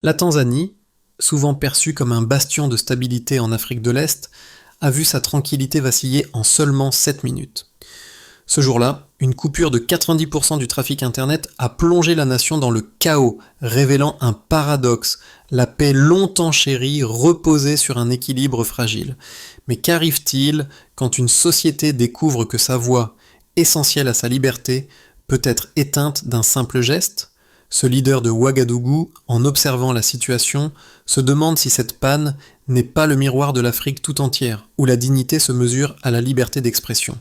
La Tanzanie, souvent perçue comme un bastion de stabilité en Afrique de l'Est, a vu sa tranquillité vaciller en seulement 7 minutes. Ce jour-là, une coupure de 90% du trafic Internet a plongé la nation dans le chaos, révélant un paradoxe. La paix longtemps chérie reposait sur un équilibre fragile. Mais qu'arrive-t-il quand une société découvre que sa voix, essentielle à sa liberté, peut être éteinte d'un simple geste ? Ce leader de Ouagadougou, en observant la situation, se demande si cette panne n'est pas le miroir de l'Afrique tout entière, où la dignité se mesure à la liberté d'expression.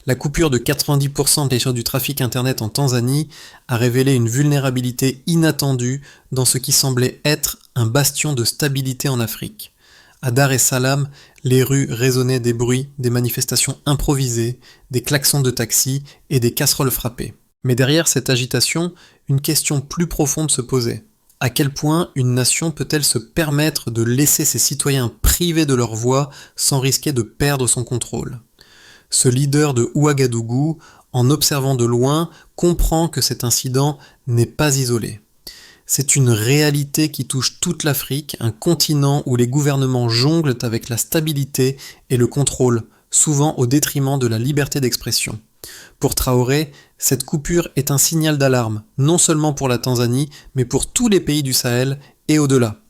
La coupure de 90% du trafic Internet en Tanzanie a révélé une vulnérabilité inattendue dans ce qui semblait être un bastion de stabilité en Afrique. À Dar es Salaam, les rues résonnaient des bruits, des manifestations improvisées, des klaxons de taxi et des casseroles frappées. Mais derrière cette agitation, une question plus profonde se posait. À quel point une nation peut-elle se permettre de laisser ses citoyens privés de leur voix sans risquer de perdre son contrôle ? Ce leader de Ouagadougou, en observant de loin, comprend que cet incident n'est pas isolé. C'est une réalité qui touche toute l'Afrique, un continent où les gouvernements jonglent avec la stabilité et le contrôle, souvent au détriment de la liberté d'expression. Pour Traoré, cette coupure est un signal d'alarme, non seulement pour la Tanzanie, mais pour tous les pays du Sahel et au-delà.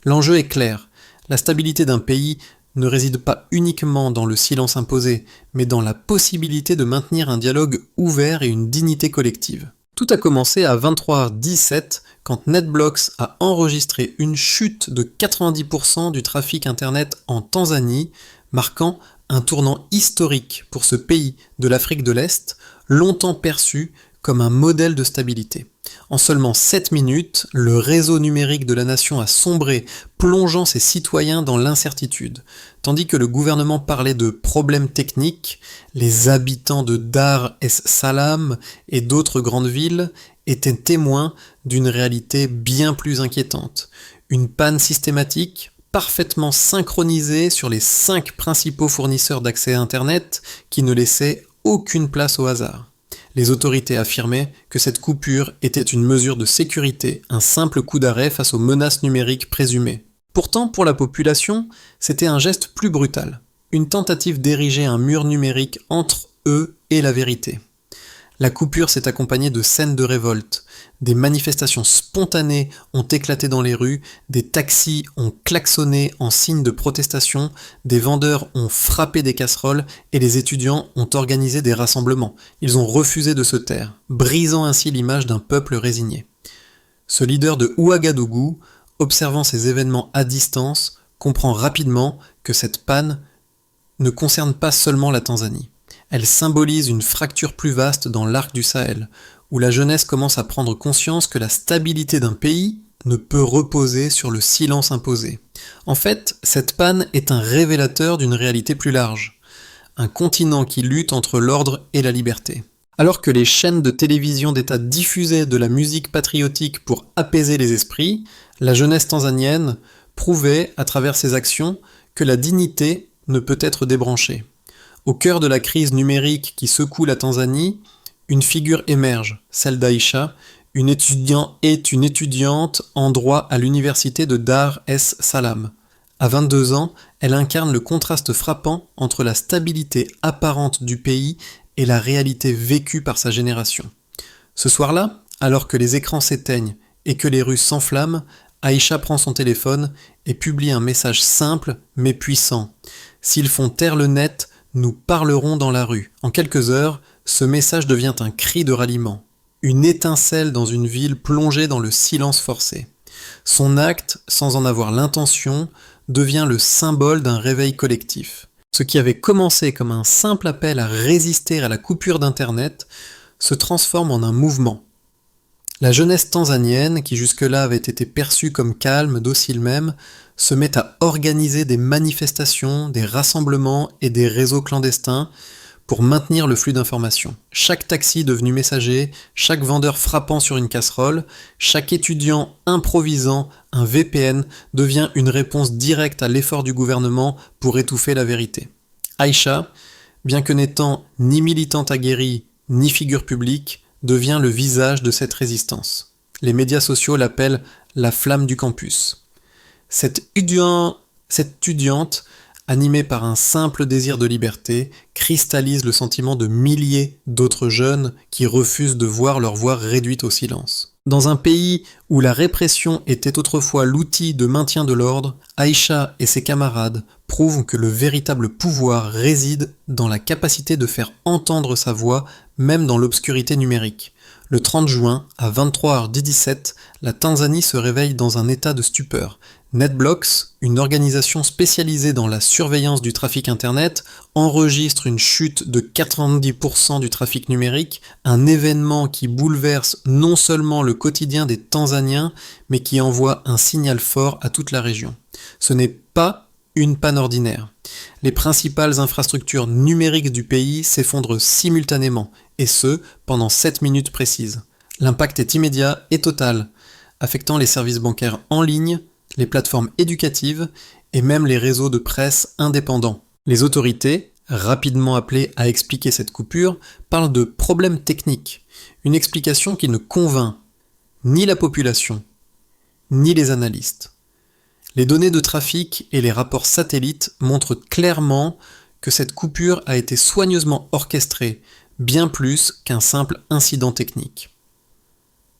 L'enjeu est clair, la stabilité d'un pays ne réside pas uniquement dans le silence imposé, mais dans la possibilité de maintenir un dialogue ouvert et une dignité collective. Tout a commencé à 23h17 quand NetBlocks a enregistré une chute de 90% du trafic Internet en Tanzanie, marquant un tournant historique pour ce pays de l'Afrique de l'Est, longtemps perçu comme un modèle de stabilité. En seulement 7 minutes, le réseau numérique de la nation a sombré, plongeant ses citoyens dans l'incertitude. Tandis que le gouvernement parlait de problèmes techniques, les habitants de Dar es Salaam et d'autres grandes villes étaient témoins d'une réalité bien plus inquiétante. Une panne systématique, parfaitement synchronisée sur les 5 principaux fournisseurs d'accès à Internet qui ne laissaient aucune place au hasard. Les autorités affirmaient que cette coupure était une mesure de sécurité, un simple coup d'arrêt face aux menaces numériques présumées. Pourtant, pour la population, c'était un geste plus brutal, une tentative d'ériger un mur numérique entre eux et la vérité. La coupure s'est accompagnée de scènes de révolte. Des manifestations spontanées ont éclaté dans les rues, des taxis ont klaxonné en signe de protestation, des vendeurs ont frappé des casseroles et les étudiants ont organisé des rassemblements. Ils ont refusé de se taire, brisant ainsi l'image d'un peuple résigné. Ce leader de Ouagadougou, observant ces événements à distance, comprend rapidement que cette panne ne concerne pas seulement la Tanzanie. Elle symbolise une fracture plus vaste dans l'arc du Sahel, où la jeunesse commence à prendre conscience que la stabilité d'un pays ne peut reposer sur le silence imposé. En fait, cette panne est un révélateur d'une réalité plus large, un continent qui lutte entre l'ordre et la liberté. Alors que les chaînes de télévision d'État diffusaient de la musique patriotique pour apaiser les esprits, la jeunesse tanzanienne prouvait, à travers ses actions, que la dignité ne peut être débranchée. Au cœur de la crise numérique qui secoue la Tanzanie, une figure émerge, celle d'Aïcha, une étudiante en droit à l'université de Dar es Salaam. À 22 ans, elle incarne le contraste frappant entre la stabilité apparente du pays et la réalité vécue par sa génération. Ce soir-là, alors que les écrans s'éteignent et que les rues s'enflamment, Aïcha prend son téléphone et publie un message simple mais puissant. S'ils font taire le net, nous parlerons dans la rue. En quelques heures, ce message devient un cri de ralliement. Une étincelle dans une ville plongée dans le silence forcé. Son acte, sans en avoir l'intention, devient le symbole d'un réveil collectif. Ce qui avait commencé comme un simple appel à résister à la coupure d'Internet se transforme en un mouvement. La jeunesse tanzanienne, qui jusque-là avait été perçue comme calme, docile même, se met à organiser des manifestations, des rassemblements et des réseaux clandestins pour maintenir le flux d'informations. Chaque taxi devenu messager, chaque vendeur frappant sur une casserole, chaque étudiant improvisant un VPN devient une réponse directe à l'effort du gouvernement pour étouffer la vérité. Aïcha, bien que n'étant ni militante aguerrie, ni figure publique, devient le visage de cette résistance. Les médias sociaux l'appellent la flamme du campus. Cette étudiante, animée par un simple désir de liberté, cristallise le sentiment de milliers d'autres jeunes qui refusent de voir leur voix réduite au silence. Dans un pays où la répression était autrefois l'outil de maintien de l'ordre, Aïcha et ses camarades prouvent que le véritable pouvoir réside dans la capacité de faire entendre sa voix, même dans l'obscurité numérique. Le 30 juin, à 23h17, la Tanzanie se réveille dans un état de stupeur. NetBlocks, une organisation spécialisée dans la surveillance du trafic Internet, enregistre une chute de 90% du trafic numérique, un événement qui bouleverse non seulement le quotidien des Tanzaniens, mais qui envoie un signal fort à toute la région. Ce n'est pas une panne ordinaire. Les principales infrastructures numériques du pays s'effondrent simultanément, et ce, pendant 7 minutes précises. L'impact est immédiat et total, affectant les services bancaires en ligne, les plateformes éducatives et même les réseaux de presse indépendants. Les autorités, rapidement appelées à expliquer cette coupure, parlent de problèmes techniques, une explication qui ne convainc ni la population, ni les analystes. Les données de trafic et les rapports satellites montrent clairement que cette coupure a été soigneusement orchestrée, bien plus qu'un simple incident technique.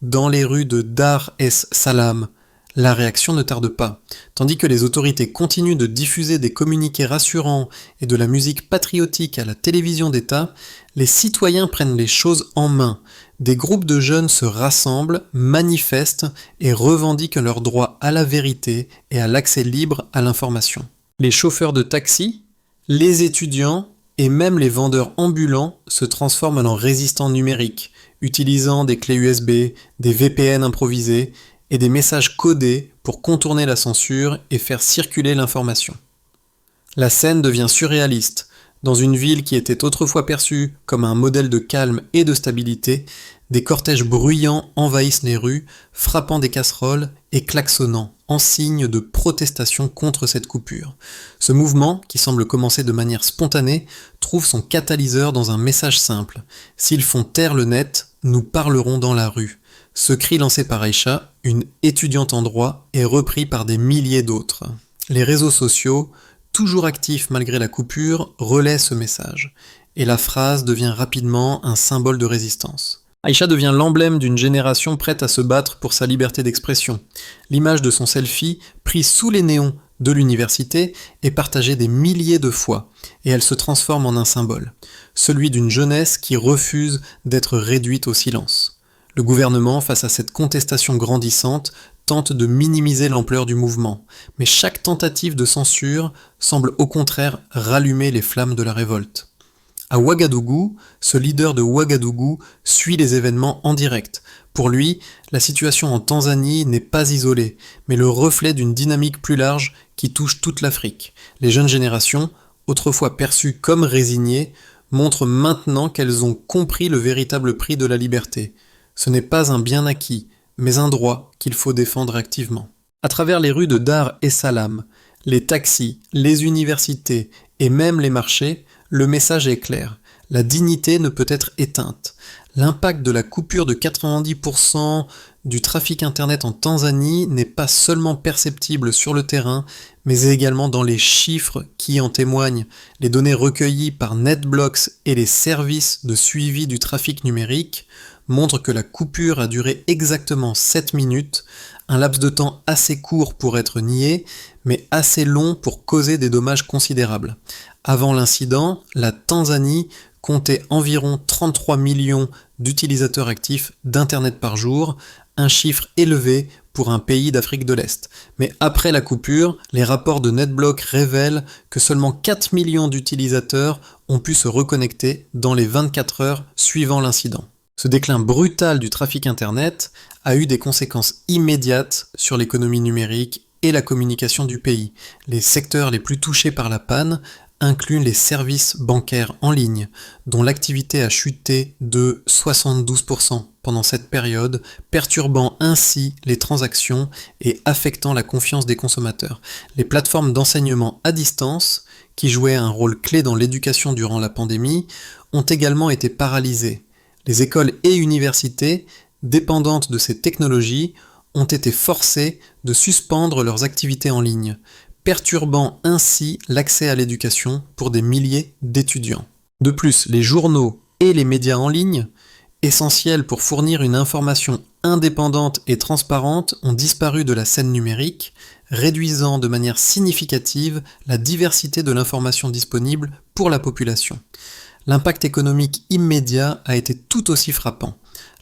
Dans les rues de Dar es Salaam, la réaction ne tarde pas. Tandis que les autorités continuent de diffuser des communiqués rassurants et de la musique patriotique à la télévision d'État, les citoyens prennent les choses en main. Des groupes de jeunes se rassemblent, manifestent et revendiquent leur droit à la vérité et à l'accès libre à l'information. Les chauffeurs de taxi, les étudiants et même les vendeurs ambulants se transforment en résistants numériques, utilisant des clés USB, des VPN improvisés et des messages codés pour contourner la censure et faire circuler l'information. La scène devient surréaliste. Dans une ville qui était autrefois perçue comme un modèle de calme et de stabilité, des cortèges bruyants envahissent les rues, frappant des casseroles et klaxonnant, en signe de protestation contre cette coupure. Ce mouvement, qui semble commencer de manière spontanée, trouve son catalyseur dans un message simple. S'ils font taire le net, nous parlerons dans la rue. Ce cri lancé par Aïcha, une étudiante en droit, est repris par des milliers d'autres. Les réseaux sociaux, toujours actifs malgré la coupure, relaient ce message, et la phrase devient rapidement un symbole de résistance. Aïcha devient l'emblème d'une génération prête à se battre pour sa liberté d'expression. L'image de son selfie, prise sous les néons de l'université, est partagée des milliers de fois, et elle se transforme en un symbole, celui d'une jeunesse qui refuse d'être réduite au silence. Le gouvernement, face à cette contestation grandissante, tente de minimiser l'ampleur du mouvement, mais chaque tentative de censure semble au contraire rallumer les flammes de la révolte. À Ouagadougou, ce leader de Ouagadougou suit les événements en direct. Pour lui, la situation en Tanzanie n'est pas isolée, mais le reflet d'une dynamique plus large qui touche toute l'Afrique. Les jeunes générations, autrefois perçues comme résignées, montrent maintenant qu'elles ont compris le véritable prix de la liberté. Ce n'est pas un bien acquis, mais un droit qu'il faut défendre activement. À travers les rues de Dar es Salaam, les taxis, les universités et même les marchés, le message est clair. La dignité ne peut être éteinte. L'impact de la coupure de 90% du trafic Internet en Tanzanie n'est pas seulement perceptible sur le terrain, mais également dans les chiffres qui en témoignent. Les données recueillies par NetBlocks et les services de suivi du trafic numérique montrent que la coupure a duré exactement 7 minutes, un laps de temps assez court pour être nié, mais assez long pour causer des dommages considérables. Avant l'incident, la Tanzanie comptait environ 33 millions d'utilisateurs actifs d'Internet par jour, un chiffre élevé pour un pays d'Afrique de l'Est. Mais après la coupure, les rapports de NetBlocks révèlent que seulement 4 millions d'utilisateurs ont pu se reconnecter dans les 24 heures suivant l'incident. Ce déclin brutal du trafic Internet a eu des conséquences immédiates sur l'économie numérique et la communication du pays. Les secteurs les plus touchés par la panne incluent les services bancaires en ligne, dont l'activité a chuté de 72% pendant cette période, perturbant ainsi les transactions et affectant la confiance des consommateurs. Les plateformes d'enseignement à distance, qui jouaient un rôle clé dans l'éducation durant la pandémie, ont également été paralysées. Les écoles et universités, dépendantes de ces technologies, ont été forcées de suspendre leurs activités en ligne, perturbant ainsi l'accès à l'éducation pour des milliers d'étudiants. De plus, les journaux et les médias en ligne, essentiels pour fournir une information indépendante et transparente, ont disparu de la scène numérique, réduisant de manière significative la diversité de l'information disponible pour la population. L'impact économique immédiat a été tout aussi frappant.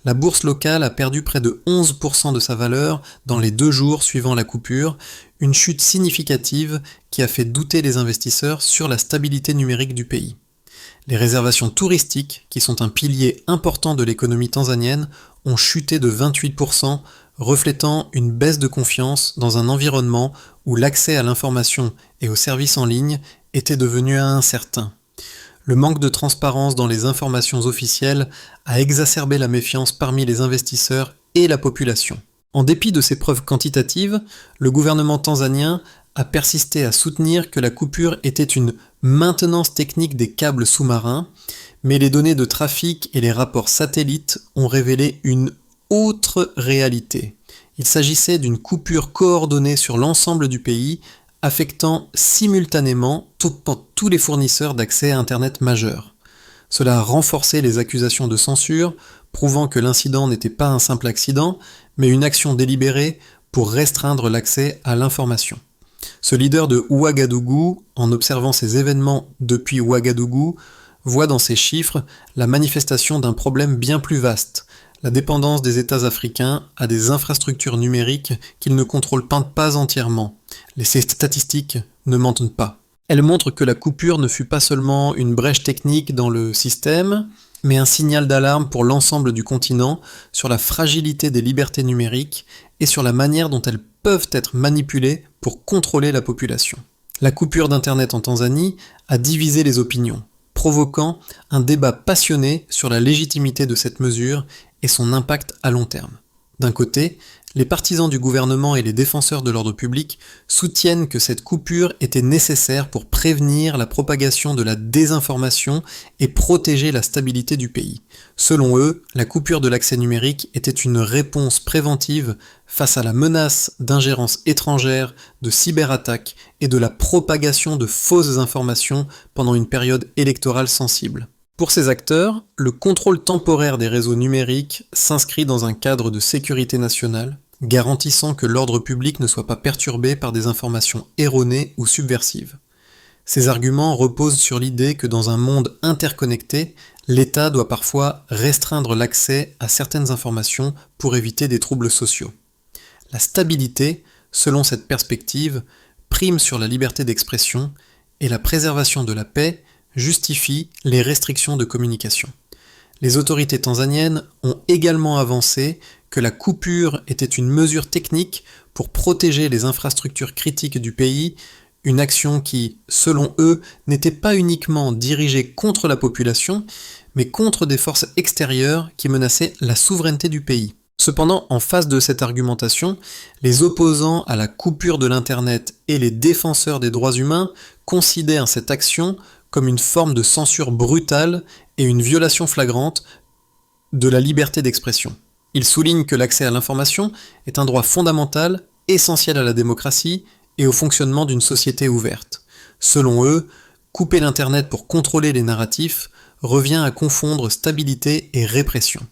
La bourse locale a perdu près de 11% de sa valeur dans les 2 jours suivant la coupure, une chute significative qui a fait douter les investisseurs sur la stabilité numérique du pays. Les réservations touristiques, qui sont un pilier important de l'économie tanzanienne, ont chuté de 28%, reflétant une baisse de confiance dans un environnement où l'accès à l'information et aux services en ligne était devenu incertain. Le manque de transparence dans les informations officielles a exacerbé la méfiance parmi les investisseurs et la population. En dépit de ces preuves quantitatives, le gouvernement tanzanien a persisté à soutenir que la coupure était une maintenance technique des câbles sous-marins, mais les données de trafic et les rapports satellites ont révélé une autre réalité. Il s'agissait d'une coupure coordonnée sur l'ensemble du pays, affectant simultanément tous les fournisseurs d'accès à Internet majeurs. Cela a renforcé les accusations de censure, prouvant que l'incident n'était pas un simple accident, mais une action délibérée pour restreindre l'accès à l'information. Ce leader de Ouagadougou, en observant ces événements depuis Ouagadougou, voit dans ces chiffres la manifestation d'un problème bien plus vaste, la dépendance des États africains à des infrastructures numériques qu'ils ne contrôlent pas entièrement. Ces statistiques ne mentent pas. Elles montrent que la coupure ne fut pas seulement une brèche technique dans le système, mais un signal d'alarme pour l'ensemble du continent sur la fragilité des libertés numériques et sur la manière dont elles peuvent être manipulées pour contrôler la population. La coupure d'Internet en Tanzanie a divisé les opinions, provoquant un débat passionné sur la légitimité de cette mesure et son impact à long terme. D'un côté, les partisans du gouvernement et les défenseurs de l'ordre public soutiennent que cette coupure était nécessaire pour prévenir la propagation de la désinformation et protéger la stabilité du pays. Selon eux, la coupure de l'accès numérique était une réponse préventive face à la menace d'ingérence étrangère, de cyberattaques et de la propagation de fausses informations pendant une période électorale sensible. Pour ces acteurs, le contrôle temporaire des réseaux numériques s'inscrit dans un cadre de sécurité nationale, garantissant que l'ordre public ne soit pas perturbé par des informations erronées ou subversives. Ces arguments reposent sur l'idée que dans un monde interconnecté, l'État doit parfois restreindre l'accès à certaines informations pour éviter des troubles sociaux. La stabilité, selon cette perspective, prime sur la liberté d'expression et la préservation de la paix justifie les restrictions de communication. Les autorités tanzaniennes ont également avancé que la coupure était une mesure technique pour protéger les infrastructures critiques du pays, une action qui, selon eux, n'était pas uniquement dirigée contre la population, mais contre des forces extérieures qui menaçaient la souveraineté du pays. Cependant, en face de cette argumentation, les opposants à la coupure de l'Internet et les défenseurs des droits humains considèrent cette action comme une forme de censure brutale et une violation flagrante de la liberté d'expression. Ils soulignent que l'accès à l'information est un droit fondamental, essentiel à la démocratie et au fonctionnement d'une société ouverte. Selon eux, couper l'Internet pour contrôler les narratifs revient à confondre stabilité et répression.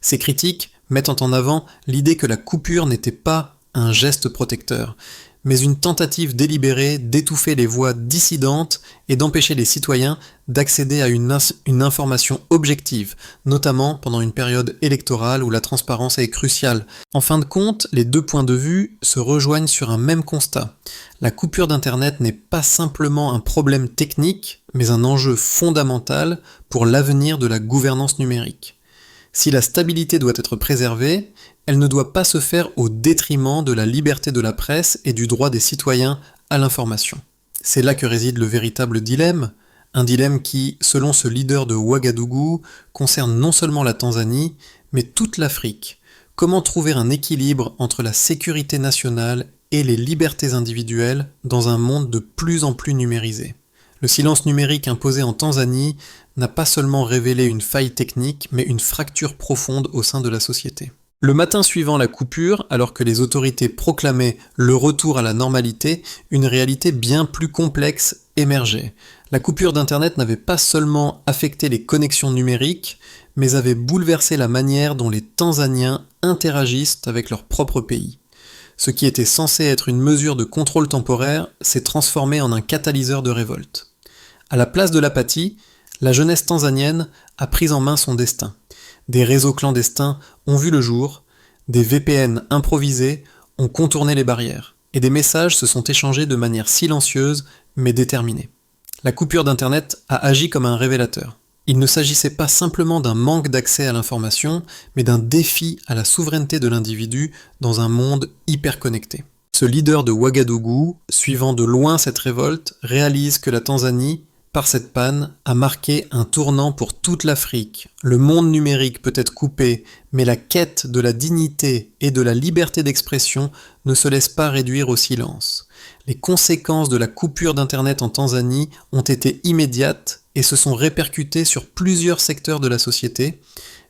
Ces critiques mettent en avant l'idée que la coupure n'était pas un geste protecteur, mais une tentative délibérée d'étouffer les voix dissidentes et d'empêcher les citoyens d'accéder à une information objective, notamment pendant une période électorale où la transparence est cruciale. En fin de compte, les deux points de vue se rejoignent sur un même constat. La coupure d'Internet n'est pas simplement un problème technique, mais un enjeu fondamental pour l'avenir de la gouvernance numérique. Si la stabilité doit être préservée, elle ne doit pas se faire au détriment de la liberté de la presse et du droit des citoyens à l'information. C'est là que réside le véritable dilemme, un dilemme qui, selon ce leader de Ouagadougou, concerne non seulement la Tanzanie, mais toute l'Afrique. Comment trouver un équilibre entre la sécurité nationale et les libertés individuelles dans un monde de plus en plus numérisé ? Le silence numérique imposé en Tanzanie n'a pas seulement révélé une faille technique, mais une fracture profonde au sein de la société. Le matin suivant la coupure, alors que les autorités proclamaient le retour à la normalité, une réalité bien plus complexe émergeait. La coupure d'Internet n'avait pas seulement affecté les connexions numériques, mais avait bouleversé la manière dont les Tanzaniens interagissent avec leur propre pays. Ce qui était censé être une mesure de contrôle temporaire s'est transformé en un catalyseur de révolte. À la place de l'apathie, la jeunesse tanzanienne a pris en main son destin. Des réseaux clandestins ont vu le jour, des VPN improvisés ont contourné les barrières, et des messages se sont échangés de manière silencieuse mais déterminée. La coupure d'Internet a agi comme un révélateur. Il ne s'agissait pas simplement d'un manque d'accès à l'information, mais d'un défi à la souveraineté de l'individu dans un monde hyper connecté. Ce leader de Ouagadougou, suivant de loin cette révolte, réalise que la Tanzanie, par cette panne, a marqué un tournant pour toute l'Afrique. Le monde numérique peut être coupé, mais la quête de la dignité et de la liberté d'expression ne se laisse pas réduire au silence. Les conséquences de la coupure d'Internet en Tanzanie ont été immédiates et se sont répercutées sur plusieurs secteurs de la société,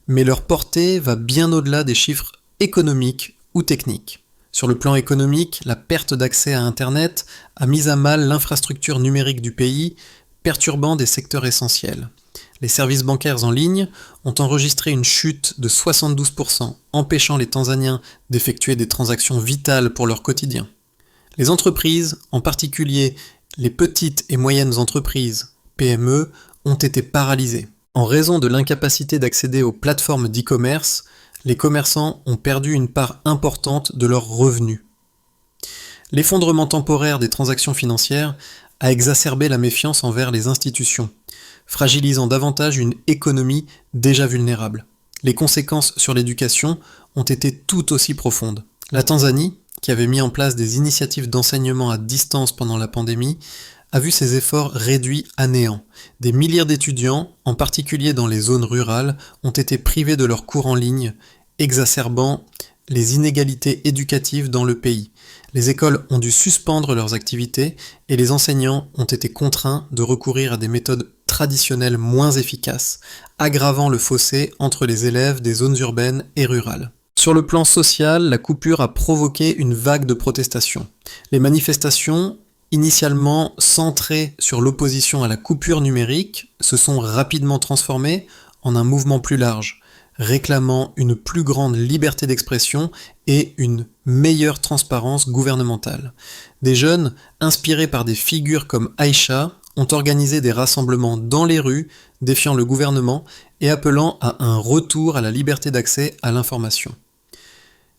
mais leur portée va bien au-delà des chiffres économiques ou techniques. Sur le plan économique, la perte d'accès à Internet a mis à mal l'infrastructure numérique du pays, perturbant des secteurs essentiels. Les services bancaires en ligne ont enregistré une chute de 72%, empêchant les Tanzaniens d'effectuer des transactions vitales pour leur quotidien. Les entreprises, en particulier les petites et moyennes entreprises, PME, ont été paralysées. En raison de l'incapacité d'accéder aux plateformes d'e-commerce, les commerçants ont perdu une part importante de leurs revenus. L'effondrement temporaire des transactions financières a exacerbé la méfiance envers les institutions, fragilisant davantage une économie déjà vulnérable. Les conséquences sur l'éducation ont été tout aussi profondes. La Tanzanie, qui avait mis en place des initiatives d'enseignement à distance pendant la pandémie, a vu ses efforts réduits à néant. Des milliers d'étudiants, en particulier dans les zones rurales, ont été privés de leurs cours en ligne, exacerbant les inégalités éducatives dans le pays. Les écoles ont dû suspendre leurs activités et les enseignants ont été contraints de recourir à des méthodes traditionnelles moins efficaces, aggravant le fossé entre les élèves des zones urbaines et rurales. Sur le plan social, la coupure a provoqué une vague de protestations. Les manifestations, initialement centrées sur l'opposition à la coupure numérique, se sont rapidement transformées en un mouvement plus large, réclamant une plus grande liberté d'expression et une meilleure transparence gouvernementale. Des jeunes, inspirés par des figures comme Aïcha, ont organisé des rassemblements dans les rues, défiant le gouvernement et appelant à un retour à la liberté d'accès à l'information.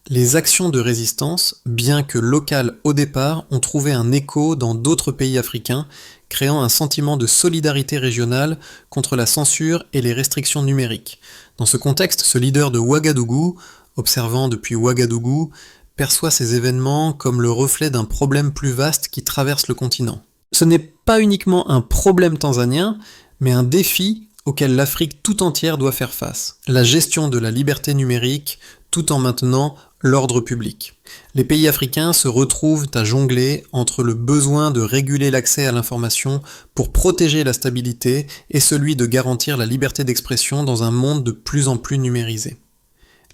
Les actions de résistance, bien que locales au départ, ont trouvé un écho dans d'autres pays africains, créant un sentiment de solidarité régionale contre la censure et les restrictions numériques. Dans ce contexte, ce leader de Ouagadougou, observant depuis Ouagadougou, perçoit ces événements comme le reflet d'un problème plus vaste qui traverse le continent. Ce n'est pas uniquement un problème tanzanien, mais un défi auquel l'Afrique tout entière doit faire face. La gestion de la liberté numérique, tout en maintenant l'ordre public. Les pays africains se retrouvent à jongler entre le besoin de réguler l'accès à l'information pour protéger la stabilité et celui de garantir la liberté d'expression dans un monde de plus en plus numérisé.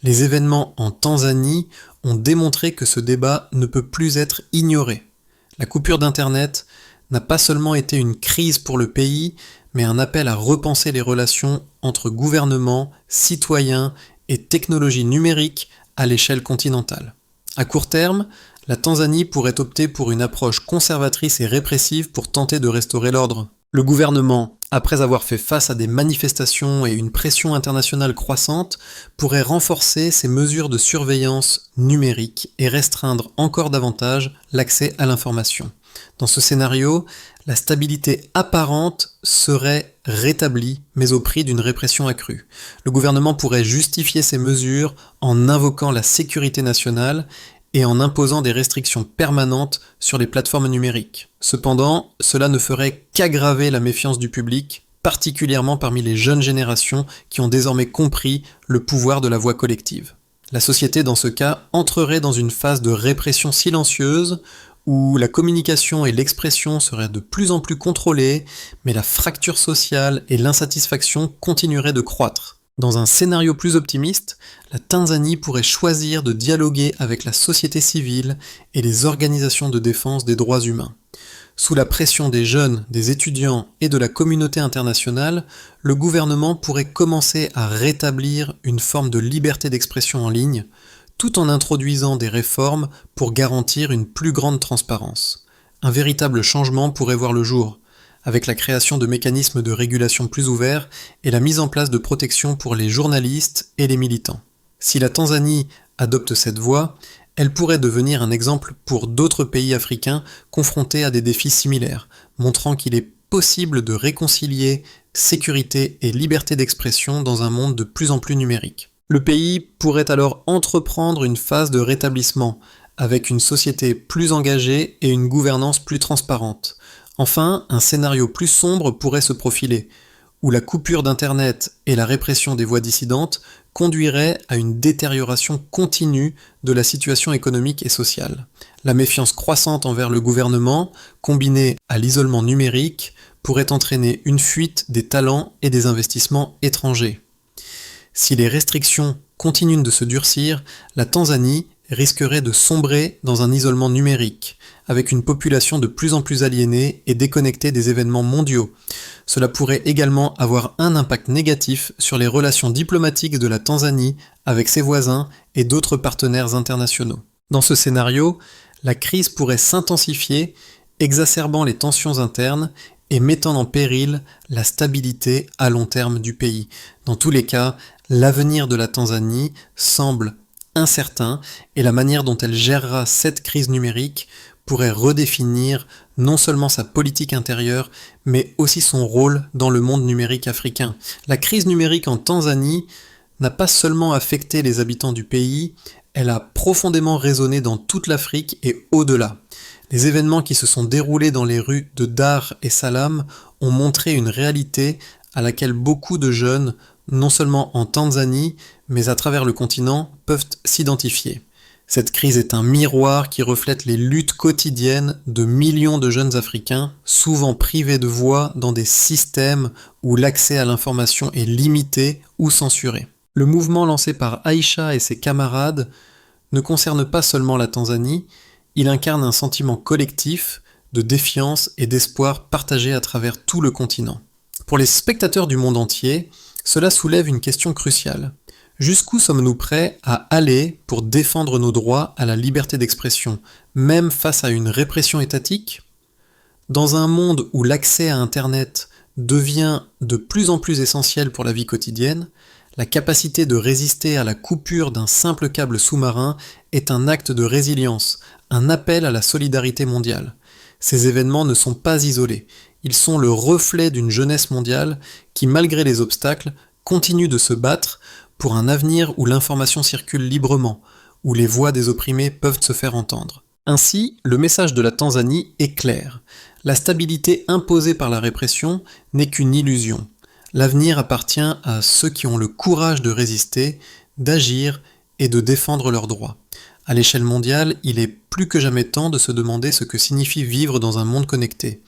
Les événements en Tanzanie ont démontré que ce débat ne peut plus être ignoré. La coupure d'Internet n'a pas seulement été une crise pour le pays, mais un appel à repenser les relations entre gouvernements, citoyens et technologies numériques à l'échelle continentale. À court terme, la Tanzanie pourrait opter pour une approche conservatrice et répressive pour tenter de restaurer l'ordre. Le gouvernement, après avoir fait face à des manifestations et une pression internationale croissante, pourrait renforcer ses mesures de surveillance numérique et restreindre encore davantage l'accès à l'information. Dans ce scénario, la stabilité apparente serait rétablie, mais au prix d'une répression accrue. Le gouvernement pourrait justifier ces mesures en invoquant la sécurité nationale et en imposant des restrictions permanentes sur les plateformes numériques. Cependant, cela ne ferait qu'aggraver la méfiance du public, particulièrement parmi les jeunes générations qui ont désormais compris le pouvoir de la voix collective. La société, dans ce cas, entrerait dans une phase de répression silencieuse où la communication et l'expression seraient de plus en plus contrôlées, mais la fracture sociale et l'insatisfaction continueraient de croître. Dans un scénario plus optimiste, la Tanzanie pourrait choisir de dialoguer avec la société civile et les organisations de défense des droits humains. Sous la pression des jeunes, des étudiants et de la communauté internationale, le gouvernement pourrait commencer à rétablir une forme de liberté d'expression en ligne, tout en introduisant des réformes pour garantir une plus grande transparence. Un véritable changement pourrait voir le jour, avec la création de mécanismes de régulation plus ouverts et la mise en place de protections pour les journalistes et les militants. Si la Tanzanie adopte cette voie, elle pourrait devenir un exemple pour d'autres pays africains confrontés à des défis similaires, montrant qu'il est possible de réconcilier sécurité et liberté d'expression dans un monde de plus en plus numérique. Le pays pourrait alors entreprendre une phase de rétablissement, avec une société plus engagée et une gouvernance plus transparente. Enfin, un scénario plus sombre pourrait se profiler, où la coupure d'Internet et la répression des voix dissidentes conduiraient à une détérioration continue de la situation économique et sociale. La méfiance croissante envers le gouvernement, combinée à l'isolement numérique, pourrait entraîner une fuite des talents et des investissements étrangers. Si les restrictions continuent de se durcir, la Tanzanie risquerait de sombrer dans un isolement numérique, avec une population de plus en plus aliénée et déconnectée des événements mondiaux. Cela pourrait également avoir un impact négatif sur les relations diplomatiques de la Tanzanie avec ses voisins et d'autres partenaires internationaux. Dans ce scénario, la crise pourrait s'intensifier, exacerbant les tensions internes et mettant en péril la stabilité à long terme du pays. Dans tous les cas, l'avenir de la Tanzanie semble incertain et la manière dont elle gérera cette crise numérique pourrait redéfinir non seulement sa politique intérieure, mais aussi son rôle dans le monde numérique africain. La crise numérique en Tanzanie n'a pas seulement affecté les habitants du pays, elle a profondément résonné dans toute l'Afrique et au-delà. Les événements qui se sont déroulés dans les rues de Dar es Salaam ont montré une réalité à laquelle beaucoup de jeunes, non seulement en Tanzanie, mais à travers le continent, peuvent s'identifier. Cette crise est un miroir qui reflète les luttes quotidiennes de millions de jeunes Africains, souvent privés de voix dans des systèmes où l'accès à l'information est limité ou censuré. Le mouvement lancé par Aïcha et ses camarades ne concerne pas seulement la Tanzanie, il incarne un sentiment collectif de défiance et d'espoir partagé à travers tout le continent. Pour les spectateurs du monde entier, cela soulève une question cruciale. Jusqu'où sommes-nous prêts à aller pour défendre nos droits à la liberté d'expression, même face à une répression étatique ? Dans un monde où l'accès à Internet devient de plus en plus essentiel pour la vie quotidienne, la capacité de résister à la coupure d'un simple câble sous-marin est un acte de résilience, un appel à la solidarité mondiale. Ces événements ne sont pas isolés, ils sont le reflet d'une jeunesse mondiale qui, malgré les obstacles, continue de se battre pour un avenir où l'information circule librement, où les voix des opprimés peuvent se faire entendre. Ainsi, le message de la Tanzanie est clair. La stabilité imposée par la répression n'est qu'une illusion. L'avenir appartient à ceux qui ont le courage de résister, d'agir et de défendre leurs droits. À l'échelle mondiale, il est plus que jamais temps de se demander ce que signifie vivre dans un monde connecté.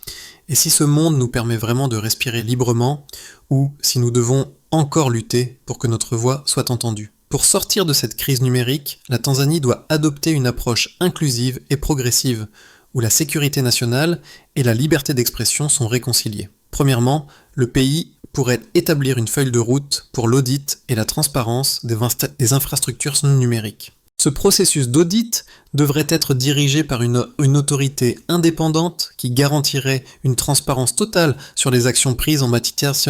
Et si ce monde nous permet vraiment de respirer librement, ou si nous devons encore lutter pour que notre voix soit entendue. Pour sortir de cette crise numérique, la Tanzanie doit adopter une approche inclusive et progressive, où la sécurité nationale et la liberté d'expression sont réconciliées. Premièrement, le pays pourrait établir une feuille de route pour l'audit et la transparence des infrastructures numériques. Ce processus d'audit devrait être dirigé par une autorité indépendante qui garantirait une transparence totale sur les actions prises en matière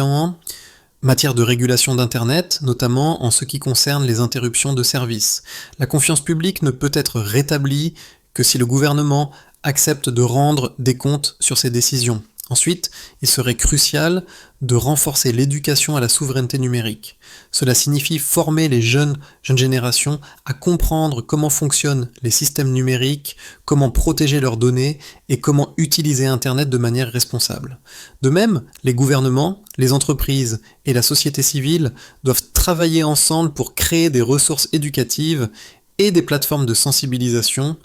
de régulation d'Internet, notamment en ce qui concerne les interruptions de services. La confiance publique ne peut être rétablie que si le gouvernement accepte de rendre des comptes sur ses décisions. Ensuite, il serait crucial de renforcer l'éducation à la souveraineté numérique. Cela signifie former les jeunes générations à comprendre comment fonctionnent les systèmes numériques, comment protéger leurs données et comment utiliser Internet de manière responsable. De même, les gouvernements, les entreprises et la société civile doivent travailler ensemble pour créer des ressources éducatives et des plateformes de sensibilisation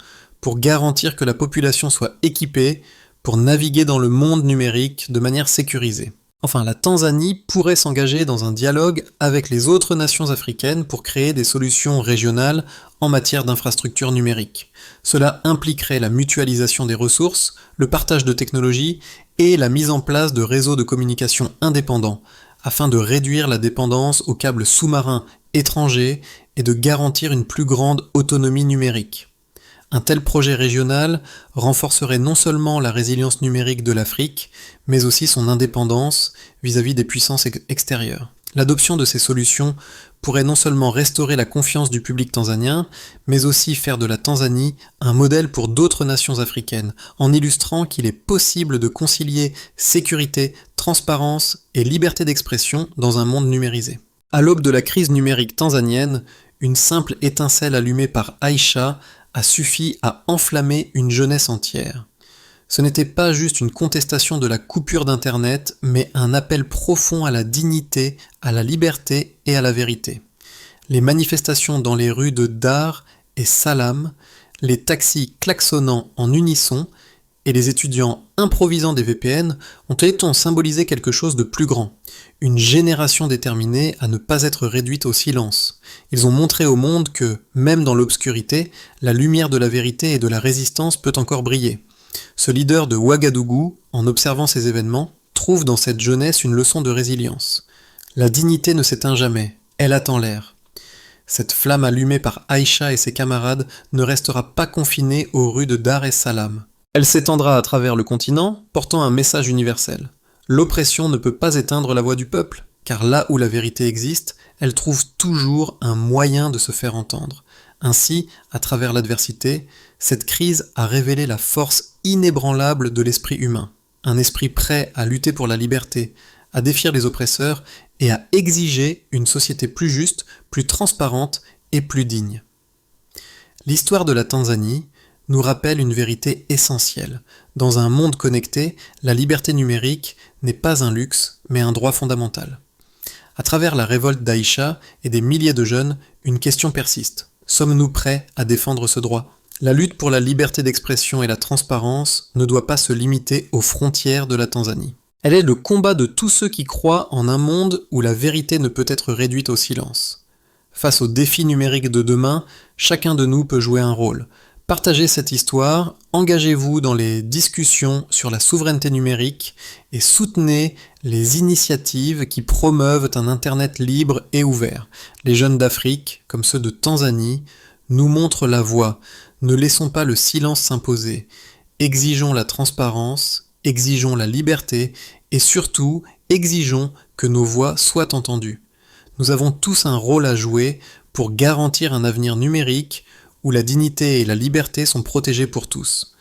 pour garantir que la population soit équipée pour naviguer dans le monde numérique de manière sécurisée. Enfin, la Tanzanie pourrait s'engager dans un dialogue avec les autres nations africaines pour créer des solutions régionales en matière d'infrastructures numériques. Cela impliquerait la mutualisation des ressources, le partage de technologies et la mise en place de réseaux de communication indépendants, afin de réduire la dépendance aux câbles sous-marins étrangers et de garantir une plus grande autonomie numérique. Un tel projet régional renforcerait non seulement la résilience numérique de l'Afrique, mais aussi son indépendance vis-à-vis des puissances extérieures. L'adoption de ces solutions pourrait non seulement restaurer la confiance du public tanzanien, mais aussi faire de la Tanzanie un modèle pour d'autres nations africaines, en illustrant qu'il est possible de concilier sécurité, transparence et liberté d'expression dans un monde numérisé. À l'aube de la crise numérique tanzanienne, une simple étincelle allumée par Aïcha a suffi à enflammer une jeunesse entière. Ce n'était pas juste une contestation de la coupure d'Internet, mais un appel profond à la dignité, à la liberté et à la vérité. Les manifestations dans les rues de Dar et Salam, les taxis klaxonnant en unisson et les étudiants improvisant des VPN ont symbolisé quelque chose de plus grand. Une génération déterminée à ne pas être réduite au silence. Ils ont montré au monde que, même dans l'obscurité, la lumière de la vérité et de la résistance peut encore briller. Ce leader de Ouagadougou, en observant ces événements, trouve dans cette jeunesse une leçon de résilience. La dignité ne s'éteint jamais, elle attend l'air. Cette flamme allumée par Aïcha et ses camarades ne restera pas confinée aux rues de Dar es Salam. Elle s'étendra à travers le continent, portant un message universel. L'oppression ne peut pas éteindre la voix du peuple, car là où la vérité existe, elle trouve toujours un moyen de se faire entendre. Ainsi, à travers l'adversité, cette crise a révélé la force inébranlable de l'esprit humain. Un esprit prêt à lutter pour la liberté, à défier les oppresseurs et à exiger une société plus juste, plus transparente et plus digne. L'histoire de la Tanzanie nous rappelle une vérité essentielle. Dans un monde connecté, la liberté numérique n'est pas un luxe, mais un droit fondamental. À travers la révolte d'Aïcha et des milliers de jeunes, une question persiste. Sommes-nous prêts à défendre ce droit ? La lutte pour la liberté d'expression et la transparence ne doit pas se limiter aux frontières de la Tanzanie. Elle est le combat de tous ceux qui croient en un monde où la vérité ne peut être réduite au silence. Face aux défis numériques de demain, chacun de nous peut jouer un rôle. Partagez cette histoire, engagez-vous dans les discussions sur la souveraineté numérique et soutenez les initiatives qui promeuvent un Internet libre et ouvert. Les jeunes d'Afrique, comme ceux de Tanzanie, nous montrent la voie. Ne laissons pas le silence s'imposer. Exigeons la transparence, exigeons la liberté et surtout, exigeons que nos voix soient entendues. Nous avons tous un rôle à jouer pour garantir un avenir numérique où la dignité et la liberté sont protégées pour tous.